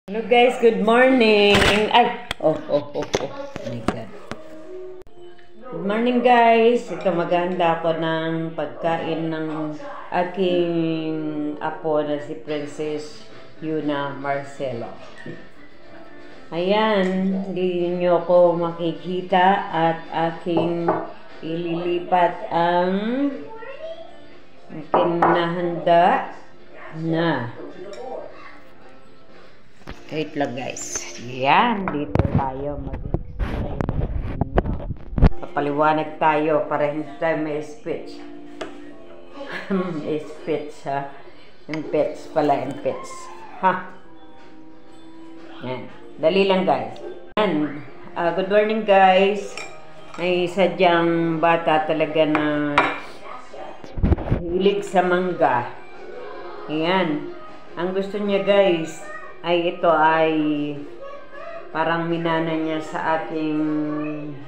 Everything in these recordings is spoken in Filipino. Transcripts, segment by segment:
Hello guys, good morning. Ay, oh my God. Good morning guys. Ito maghahanda ako ng pagkain ng aking apo na si Princess Yuna Marcelo. Ayan, hindi nyo ako makikita at aking ililipat ang aking nahanda na. Wait lang guys. Yan, dito tayo papaliwanag tayo para hindi tayo may speech. Speech ha. Impets pala, impets. Ha. Yan. Dali lang guys. Yan. Good morning guys. May sadyang bata talaga na hilig sa mangga. Yan. Ang gusto niya guys ay ito ay parang minana niya sa aking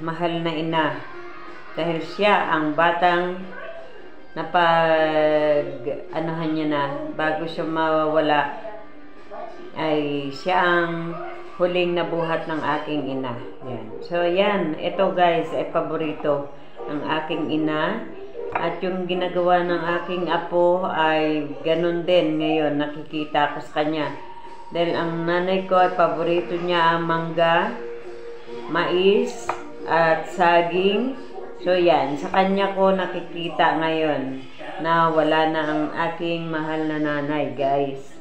mahal na ina dahil siya ang batang anuhan niya na bago siya mawawala ay siya ang huling nabuhat ng aking ina. Yan. So yan, ito guys ay paborito ng aking ina at yung ginagawa ng aking apo ay ganun din ngayon nakikita ko sa kanya. Dahil ang nanay ko ay paborito niya ang mangga, mais, at saging. So yan, sa kanya ko nakikita ngayon na wala na ang aking mahal na nanay, guys.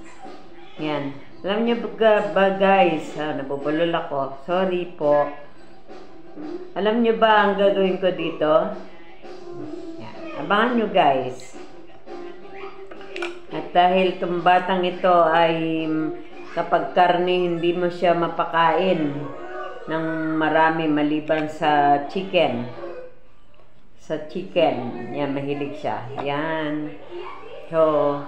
Yan. Alam niyo ba guys, nabubulol ako. Sorry po. Alam niyo ba ang gagawin ko dito? Yan. Abangan niyo guys. At dahil itong batang ito ay kapag karne hindi mo siya mapakain ng marami maliban sa chicken. Sa chicken, yan mahilig siya. Yan. So,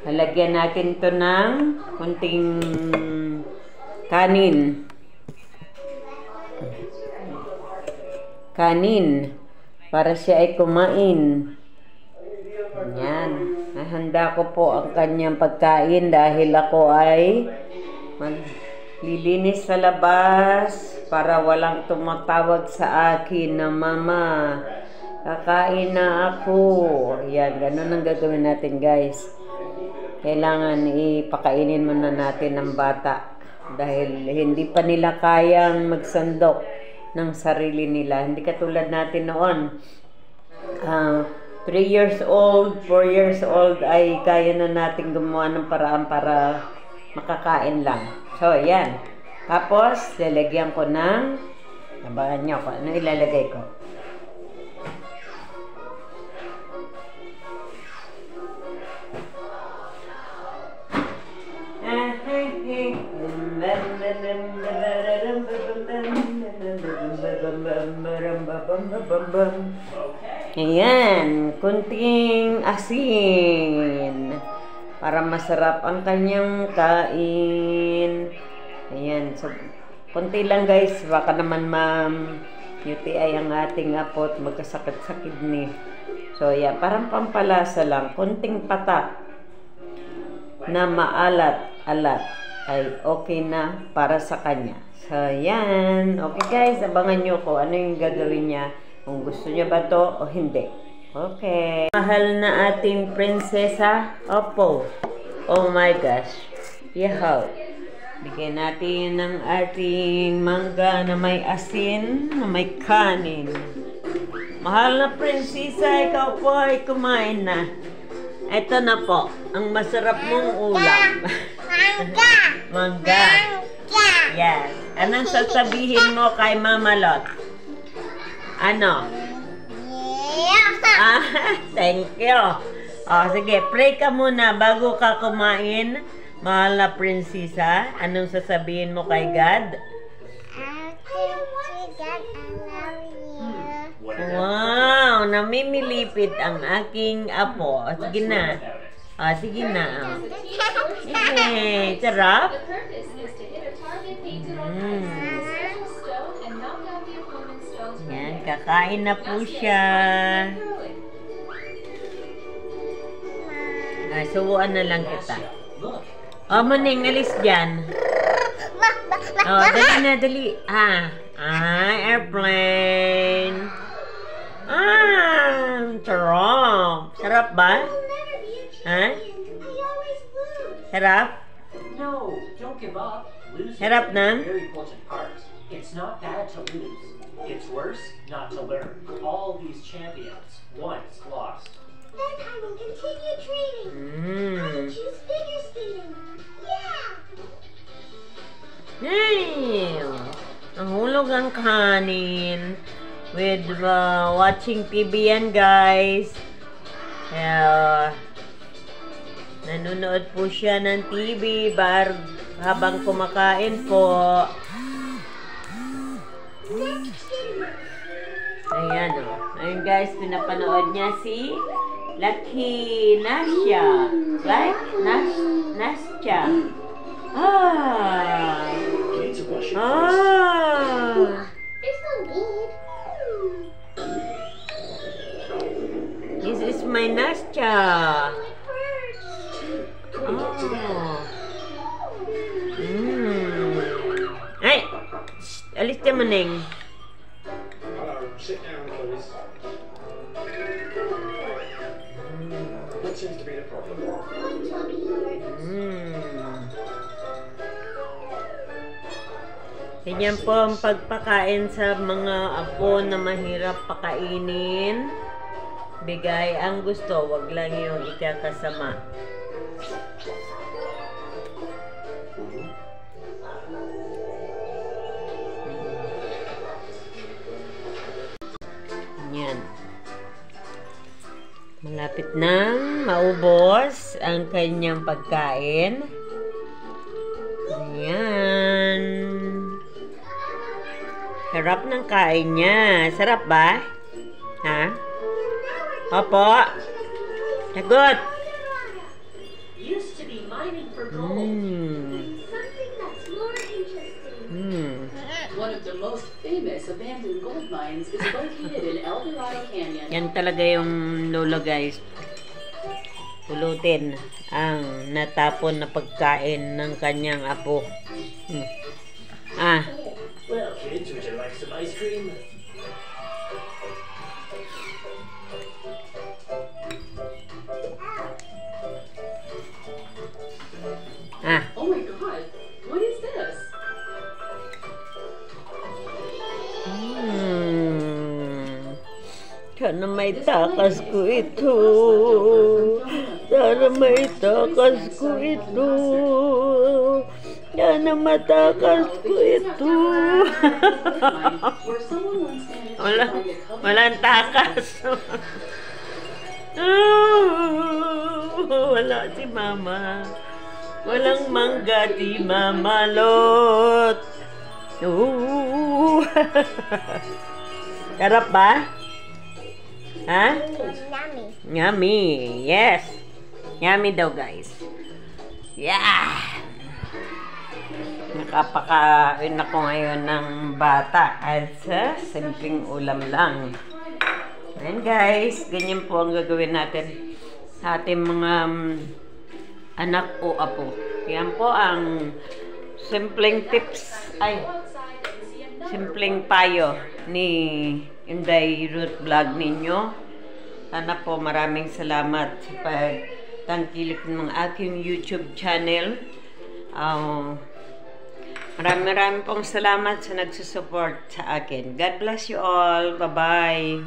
lalagyan natin to ng kunting kanin. Kanin para siya ay kumain. Yan. Handa ko po ang kanyang pagkain dahil ako ay maglilinis sa labas para walang tumatawag sa akin na mama, kakain na ako. Yan, ganun ang gagawin natin guys. Kailangan ipakainin muna natin ng bata dahil hindi pa nila kayang magsandok ng sarili nila. Hindi katulad natin noon. 3 years old, 4 years old ay kaya na natin gumawa ng paraan para makakain lang. So, yan. Tapos, lalagyan ko ng, abangan nyo ko, ano ilalagay ko? Ayan, kunting asin para masarap ang kanyang kain. Ayan, so kunti lang guys, baka naman UTI ang ating apo at magkasakit sa kidney. So yan, parang pampalasa lang, kunting patak na maalat-alat ay okay na para sa kanya. So yan, okay guys, abangan nyo ko ano yung gagawin niya. Kung gusto niya ba to o hindi. Okay. Mahal na ating prinsesa. Opo. Oh my gosh. Yahaw. Bigyan natin ng ating mangga na may asin, na may kanin. Mahal na prinsesa, ikaw po ay kumain na. Ito na po, ang masarap mong ulam. Mangga! Mangga. Yes. Anong sasabihin mo kay Mama Lot? Ano? Thank you. Sige, pray ka muna bago ka kumain. Mahal na prinsesa, anong sasabihin mo kay God? God, I love you. Wow, namimilipit ang aking apo. Sige na. Sige na. Hey, sarap. Yan, kakain na po siya. Subuan na lang kita. Oh, maning, alis dyan. Oh, dali na, dali. Airplane. Sarap. Sarap ba? Sarap? No, don't give up. Losing Harap is na. a very important part. It's not bad to lose. It's worse not to learn. All these champions once lost. Then I will continue training. I will choose figure skating. Yeah! Nahulog ang kanin. With watching TV yan, guys. Kaya, nanonood po siya ng TV habang kumakain po. Ayan o. Ayun guys, pinapanood niya si Lucky Nasya. Right? Nasya. There's no need. This is my Nasya. Ay! Alis ka maning. Sit down, please. What seems to be the problem? Ganyan po ang pagpakain sa mga apo na mahirap pakainin. Bigay ang gusto, wag lang yung ikakasama. Yan. Malapit nang maubos ang kanyang pagkain. Ayan. Sarap ng kain niya. Sarap ba? Ha? Opo. Sagot. Used to be mining for gold. Something that's more interesting. One of the most famous abandoned gold mines is located in El Dorado Canyon. Yan talaga yung lolo, guys. Pulutin ang natapon na pagkain ng kanyang apo. Well, kids, would you like some ice cream? Oh my god, what is this? Sana may takas ko ito. Sana may takas ko ito. Sana matakas ko ito. Where someone once managed to find a couple Walang takas. Wala si mama. Walang mangga si Mama Lot. Sarap ba? Ha? Yummy. Yummy. Yes. Yummy daw, guys. Yeah. Nakapakain ako ngayon ng bata at sa simpleng ulam lang. Ayan, guys. Ganyan po ang gagawin natin sa ating mga anak o apo. Yan po ang simpleng tips, simpleng payo ni Inday Ruth Vlog ninyo. Sana po maraming salamat sa pagtangkilik ng aking YouTube channel. Maraming pong salamat sa nagsusupport sa akin. God bless you all. Bye-bye.